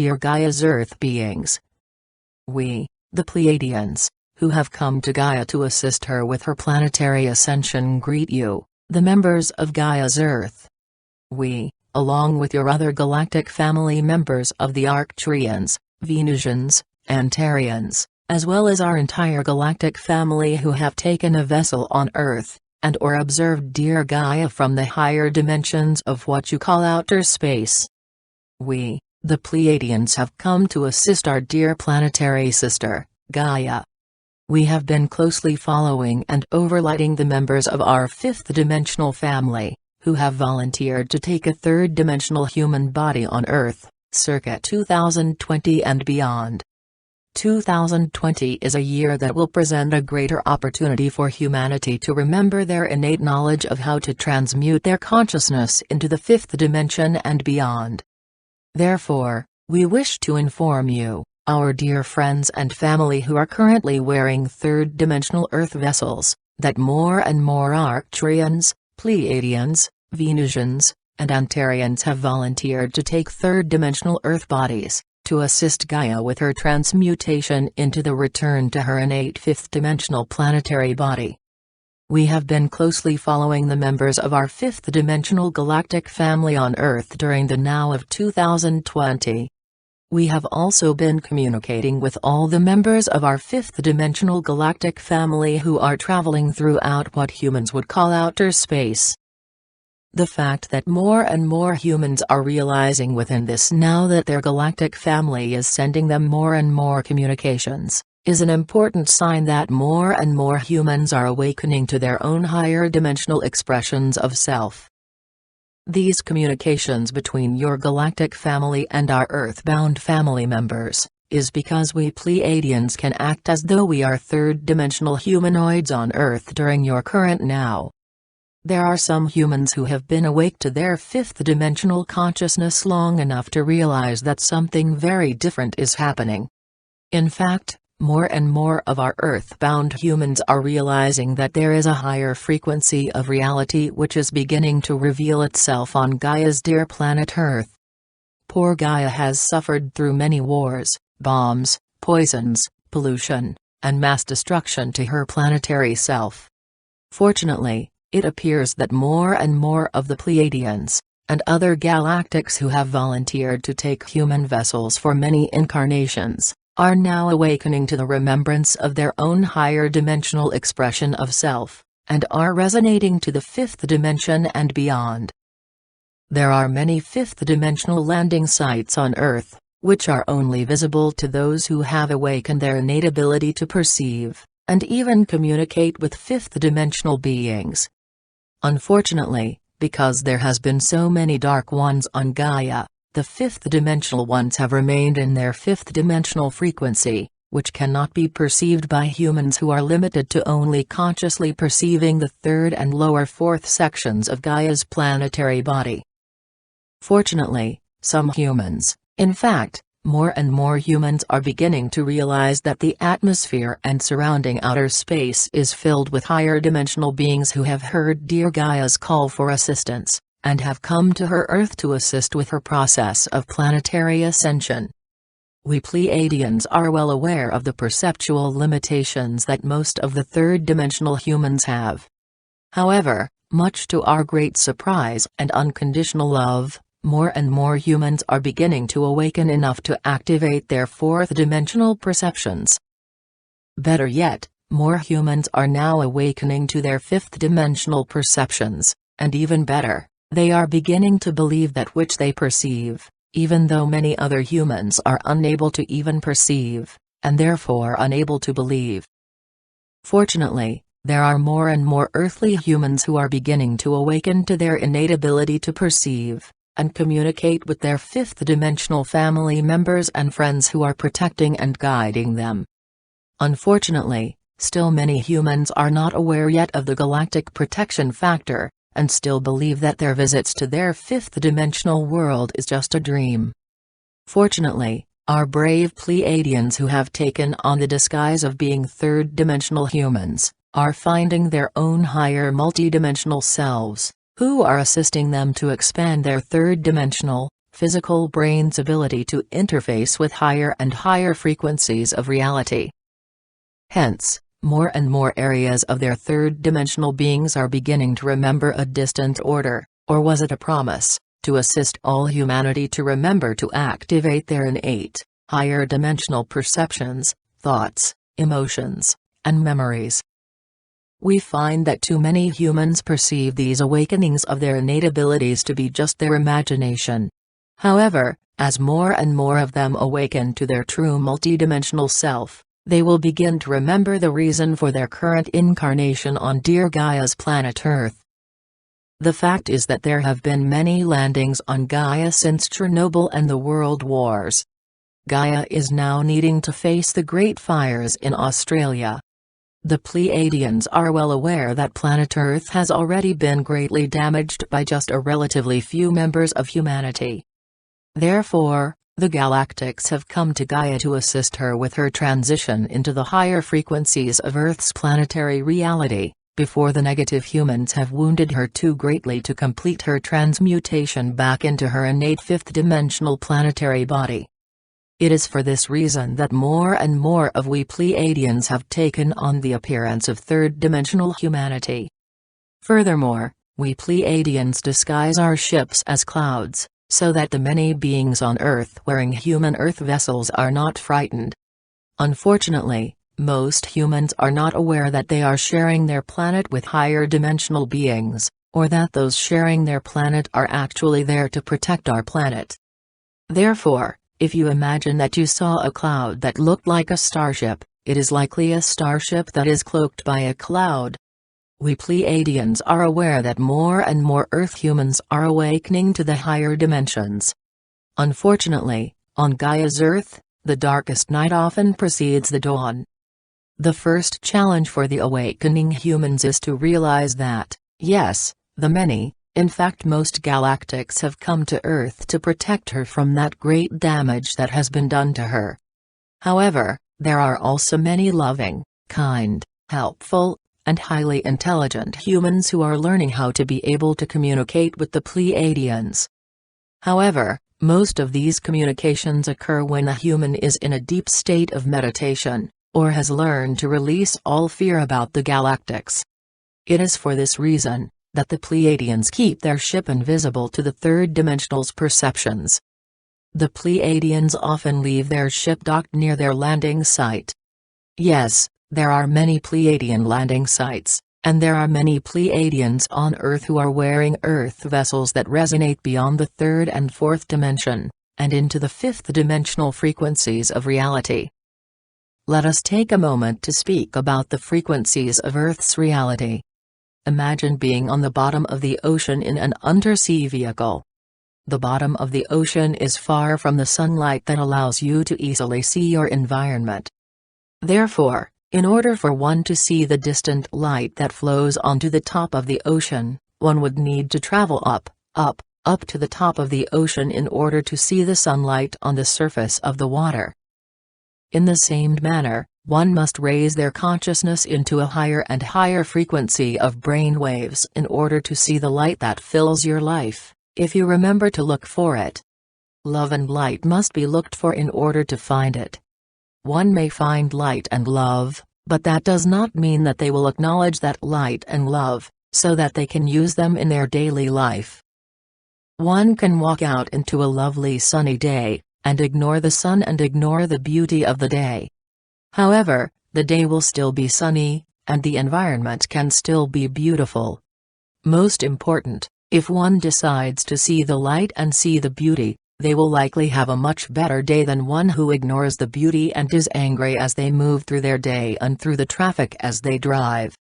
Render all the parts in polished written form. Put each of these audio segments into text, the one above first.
dear Gaia's Earth beings. We, the Pleiadians, who have come to Gaia to assist her with her planetary ascension, greet you, the members of Gaia's Earth. We, along with your other galactic family members of the Arcturians, Venusians, Antarians, as well as our entire galactic family who have taken a vessel on Earth, and or observed dear Gaia from the higher dimensions of what you call outer space. We, the Pleiadians, have come to assist our dear planetary sister, Gaia. We have been closely following and overlighting the members of our fifth dimensional family, who have volunteered to take a third-dimensional human body on Earth, circa 2020 and beyond. 2020 is a year that will present a greater opportunity for humanity to remember their innate knowledge of how to transmute their consciousness into the fifth dimension and beyond. Therefore, we wish to inform you, our dear friends and family who are currently wearing third-dimensional Earth vessels, that more and more Arcturians, Pleiadians, Venusians, and Antarians have volunteered to take third-dimensional Earth bodies, to assist Gaia with her transmutation into the return to her innate fifth-dimensional planetary body. We have been closely following the members of our fifth-dimensional galactic family on Earth during the now of 2020. We have also been communicating with all the members of our fifth-dimensional galactic family who are traveling throughout what humans would call outer space. The fact that more and more humans are realizing within this now that their galactic family is sending them more and more communications, is an important sign that more and more humans are awakening to their own higher dimensional expressions of self. These communications between your galactic family and our Earth-bound family members, is because we Pleiadians can act as though we are third-dimensional humanoids on Earth during your current now. There are some humans who have been awake to their fifth-dimensional consciousness long enough to realize that something very different is happening. In fact, more and more of our Earth-bound humans are realizing that there is a higher frequency of reality which is beginning to reveal itself on Gaia's dear planet Earth. Poor Gaia has suffered through many wars, bombs, poisons, pollution, and mass destruction to her planetary self. Fortunately, it appears that more and more of the Pleiadians, and other galactics who have volunteered to take human vessels for many incarnations, are now awakening to the remembrance of their own higher dimensional expression of self, and are resonating to the fifth dimension and beyond. There are many fifth-dimensional landing sites on Earth, which are only visible to those who have awakened their innate ability to perceive, and even communicate with fifth-dimensional beings. Unfortunately, because there has been so many dark ones on Gaia, the fifth-dimensional ones have remained in their fifth-dimensional frequency, which cannot be perceived by humans who are limited to only consciously perceiving the third and lower fourth sections of Gaia's planetary body. Fortunately, some humans, in fact, more and more humans are beginning to realize that the atmosphere and surrounding outer space is filled with higher dimensional beings who have heard dear Gaia's call for assistance, and have come to her Earth to assist with her process of planetary ascension. We Pleiadians are well aware of the perceptual limitations that most of the third-dimensional humans have. However, much to our great surprise and unconditional love, more and more humans are beginning to awaken enough to activate their fourth-dimensional perceptions. Better yet, more humans are now awakening to their fifth-dimensional perceptions, and even better, they are beginning to believe that which they perceive, even though many other humans are unable to even perceive, and therefore unable to believe. Fortunately, there are more and more earthly humans who are beginning to awaken to their innate ability to perceive, and communicate with their fifth-dimensional family members and friends who are protecting and guiding them. Unfortunately, still many humans are not aware yet of the galactic protection factor, and still believe that their visits to their fifth-dimensional world is just a dream. Fortunately, our brave Pleiadians who have taken on the disguise of being third-dimensional humans, are finding their own higher multidimensional selves, who are assisting them to expand their third-dimensional, physical brain's ability to interface with higher and higher frequencies of reality. Hence, more and more areas of their third-dimensional beings are beginning to remember a distant order, or was it a promise, to assist all humanity to remember to activate their innate, higher-dimensional perceptions, thoughts, emotions, and memories. We find that too many humans perceive these awakenings of their innate abilities to be just their imagination. However, as more and more of them awaken to their true multidimensional self, they will begin to remember the reason for their current incarnation on dear Gaia's planet Earth. The fact is that there have been many landings on Gaia since Chernobyl and the World Wars. Gaia is now needing to face the great fires in Australia. The Pleiadians are well aware that planet Earth has already been greatly damaged by just a relatively few members of humanity. Therefore, the Galactics have come to Gaia to assist her with her transition into the higher frequencies of Earth's planetary reality, before the negative humans have wounded her too greatly to complete her transmutation back into her innate fifth-dimensional planetary body. It is for this reason that more and more of we Pleiadians have taken on the appearance of third-dimensional humanity. Furthermore, we Pleiadians disguise our ships as clouds, so that the many beings on Earth wearing human Earth vessels are not frightened. Unfortunately, most humans are not aware that they are sharing their planet with higher dimensional beings, or that those sharing their planet are actually there to protect our planet. Therefore, if you imagine that you saw a cloud that looked like a starship, it is likely a starship that is cloaked by a cloud. We Pleiadians are aware that more and more Earth humans are awakening to the higher dimensions. Unfortunately, on Gaia's Earth, the darkest night often precedes the dawn. The first challenge for the awakening humans is to realize that, yes, the many, in fact most Galactics have come to Earth to protect her from that great damage that has been done to her. However, there are also many loving, kind, helpful, and highly intelligent humans who are learning how to be able to communicate with the Pleiadians. However, most of these communications occur when a human is in a deep state of meditation, or has learned to release all fear about the Galactics. It is for this reason that the Pleiadians keep their ship invisible to the third dimensional's perceptions. The Pleiadians often leave their ship docked near their landing site. Yes, there are many Pleiadian landing sites, and there are many Pleiadians on Earth who are wearing Earth vessels that resonate beyond the third and fourth dimension, and into the fifth-dimensional frequencies of reality. Let us take a moment to speak about the frequencies of Earth's reality. Imagine being on the bottom of the ocean in an undersea vehicle. The bottom of the ocean is far from the sunlight that allows you to easily see your environment. Therefore, in order for one to see the distant light that flows onto the top of the ocean, one would need to travel up to the top of the ocean in order to see the sunlight on the surface of the water. In the same manner, one must raise their consciousness into a higher and higher frequency of brain waves in order to see the light that fills your life, if you remember to look for it. Love and light must be looked for in order to find it. One may find light and love, but that does not mean that they will acknowledge that light and love, so that they can use them in their daily life. One can walk out into a lovely sunny day, and ignore the sun and ignore the beauty of the day. However, the day will still be sunny, and the environment can still be beautiful. Most important, if one decides to see the light and see the beauty, they will likely have a much better day than one who ignores the beauty and is angry as they move through their day and through the traffic as they drive.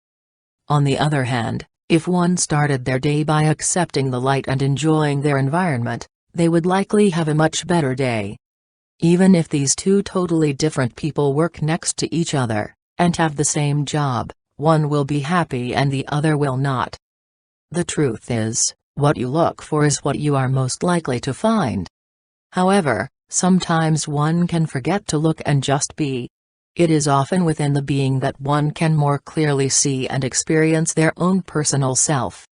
On the other hand, if one started their day by accepting the light and enjoying their environment, they would likely have a much better day. Even if these two totally different people work next to each other, and have the same job, one will be happy and the other will not. The truth is, what you look for is what you are most likely to find. However, sometimes one can forget to look and just be. It is often within the being that one can more clearly see and experience their own personal self.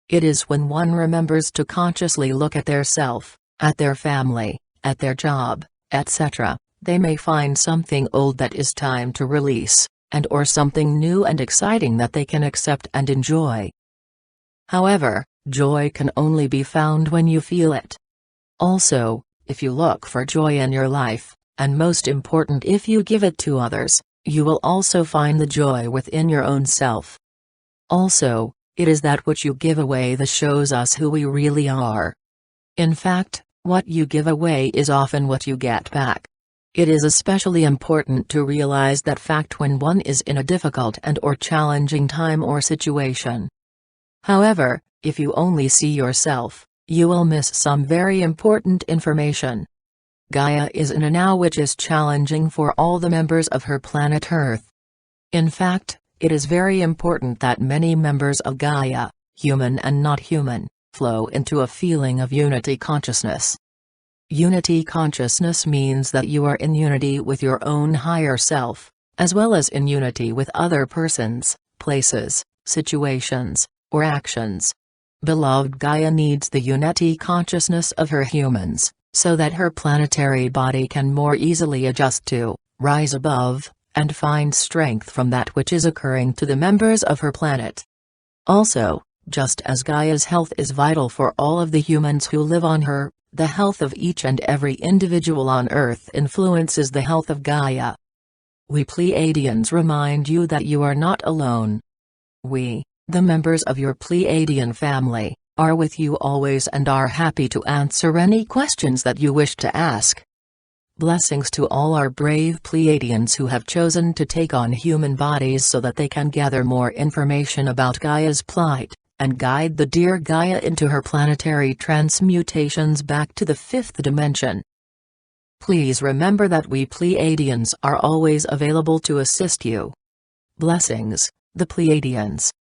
It is when one remembers to consciously look at their self, At their family, at their job, etc., they may find something old that is time to release, and or something new and exciting that they can accept and enjoy. However, joy can only be found when you feel it. Also, if you look for joy in your life, and most important if you give it to others, you will also find the joy within your own self. Also, it is that which you give away that shows us who we really are. In fact, what you give away is often what you get back. It is especially important to realize that fact when one is in a difficult and or challenging time or situation. However, if you only see yourself, you will miss some very important information. Gaia is in a now which is challenging for all the members of her planet Earth. In fact, it is very important that many members of Gaia, human and not human, flow into a feeling of unity consciousness. Unity consciousness means that you are in unity with your own higher self, as well as in unity with other persons, places, situations, or actions. Beloved Gaia needs the unity consciousness of her humans, so that her planetary body can more easily adjust to, rise above, and find strength from that which is occurring to the members of her planet. Also, just as Gaia's health is vital for all of the humans who live on her, the health of each and every individual on Earth influences the health of Gaia. We Pleiadians remind you that you are not alone. We, the members of your Pleiadian family, are with you always and are happy to answer any questions that you wish to ask. Blessings to all our brave Pleiadians who have chosen to take on human bodies so that they can gather more information about Gaia's plight, and guide the dear Gaia into her planetary transmutations back to the fifth dimension. Please remember that we Pleiadians are always available to assist you. Blessings, the Pleiadians.